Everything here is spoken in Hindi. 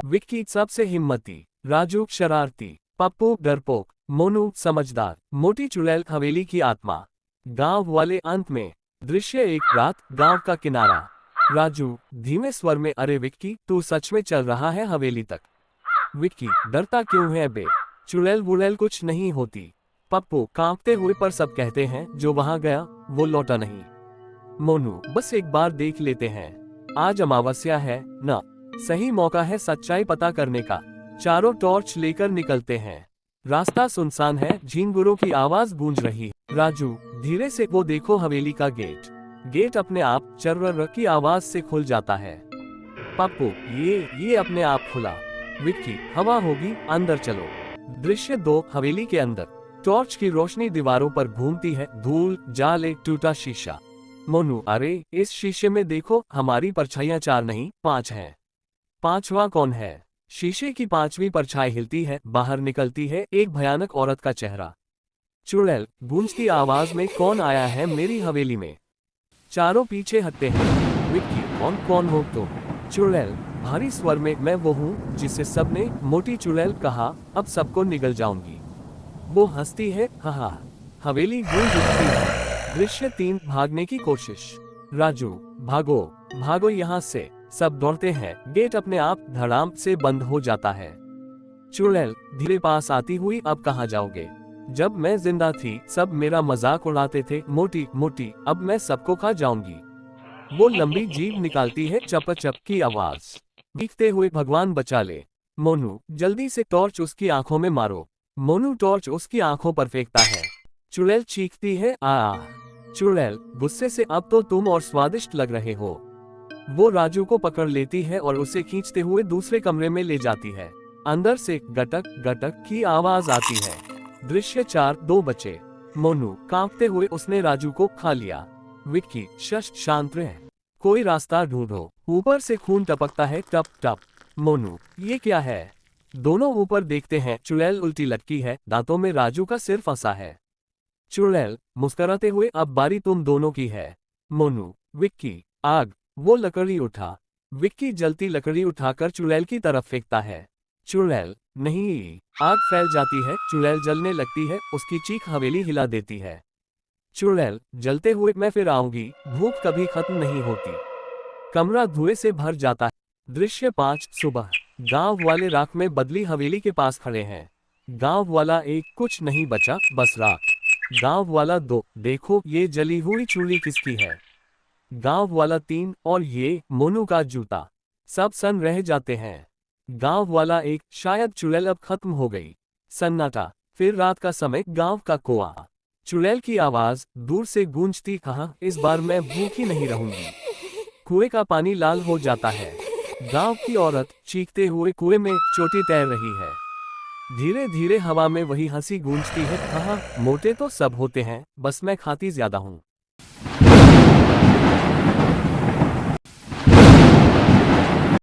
विक्की सबसे हिम्मती, राजू शरारती, पप्पू डरपोक, मोनू समझदार, मोटी चुड़ैल हवेली की आत्मा। गांव वाले अंत में। दृश्य एक रात, गांव का किनारा। राजू धीमे स्वर में, अरे विक्की, तू सच में चल रहा है हवेली तक? विक्की, डरता क्यों है बे? चुड़ैल वुड़ैल कुछ नहीं होती। पप्पू कांपते हुए, पर सब कहते हैं जो वहां गया वो लौटा नहीं। मोनू, बस एक बार देख लेते हैं। आज अमावस्या है ना, सही मौका है सच्चाई पता करने का। चारों टॉर्च लेकर निकलते हैं। रास्ता सुनसान है, झींगुरों की आवाज गूंज रही है। राजू धीरे से, वो देखो हवेली का गेट। गेट अपने आप चर्र की आवाज से खुल जाता है। पप्पू, ये अपने आप खुला। विक्की, हवा होगी, अंदर चलो। दृश्य 2, हवेली के अंदर। टॉर्च की रोशनी दीवारों पर घूमती है, धूल, जाल, एक टूटा शीशा। मोनू, अरे इस शीशे में देखो, हमारी परछाइयां 4 नहीं 5 हैं। 5वां कौन है? शीशे की 5वीं परछाई हिलती है, बाहर निकलती है एक भयानक औरत का चेहरा। चुड़ैल गूंजती आवाज में, कौन आया है मेरी हवेली में? चारों पीछे हटते हैं। विक्की, कौन हो तुम? चुड़ैल भारी स्वर में, मैं वो हूँ जिसे सबने मोटी चुड़ैल कहा, अब सबको निगल जाऊंगी। वो हंसती है, हा। हवेली गूंज उठती है। दृश्य 3, भागने की कोशिश। राजू, भागो भागो यहाँ से। सब दौड़ते हैं। गेट अपने आप धड़ाम से बंद हो जाता है। चुड़ैल धीरे पास आती हुई, अब कहाँ जाओगे? जब मैं जिंदा थी सब मेरा मजाक उड़ाते थे, मोटी मोटी, अब मैं सबको खा जाऊंगी। वो लंबी जीभ निकालती है, चप चप की आवाज। भीगते हुए, भगवान बचा ले। मोनू, जल्दी से टॉर्च उसकी आंखों में मारो। मोनू टॉर्च उसकी आंखों पर फेंकता है। चुड़ैल चीखती है, आ। चुड़ैल गुस्से से, अब तो तुम और स्वादिष्ट लग रहे हो। वो राजू को पकड़ लेती है और उसे खींचते हुए दूसरे कमरे में ले जाती है। अंदर से गटक गटक की आवाज आती है। दृश्य 4, 2 बचे। मोनू कांपते हुए, उसने राजू को खा लिया। विक्की, शश शांत रह, कोई रास्ता ढूंढो। ऊपर से खून टपकता है, टप टप। मोनू, ये क्या है? दोनों ऊपर देखते हैं। चुड़ैल उल्टी लटकी है, दांतों में राजू का सिर फंसा है। चुड़ैल मुस्कुराते हुए, अब बारी तुम दोनों की है। मोनू, विक्की, आग। वो लकड़ी उठा। विक्की जलती लकड़ी उठाकर चुड़ैल की तरफ फेंकता है। चुड़ैल, नहीं। आग फैल जाती है, चुड़ैल जलने लगती है, उसकी चीख हवेली हिला देती है। चुड़ैल जलते हुए, मैं फिर आऊंगी, भूख कभी खत्म नहीं होती। कमरा धुएं से भर जाता है। दृश्य 5, सुबह। गांव वाले राख में बदली हवेली के पास खड़े हैं। गांव वाला 1, कुछ नहीं बचा, बस राख। गांव वाला 2, देखो ये जली हुई चूड़ी किसकी है? गांव वाला 3, और ये मोनू का जूता। सब सन रह जाते हैं। गांव वाला 1, शायद चुड़ैल अब खत्म हो गई। सन्नाटा। फिर रात का समय, गांव का कुआं। चुड़ैल की आवाज दूर से गूंजती, कहा इस बार मैं भूखी नहीं रहूंगी। कुएं का पानी लाल हो जाता है। गांव की औरत चीखते हुए कुएं में चोटी तैर रही है। धीरे धीरे हवा में वही हंसी गूंजती है, कहा मोटे तो सब होते हैं, बस मैं खाती ज्यादा हूँ।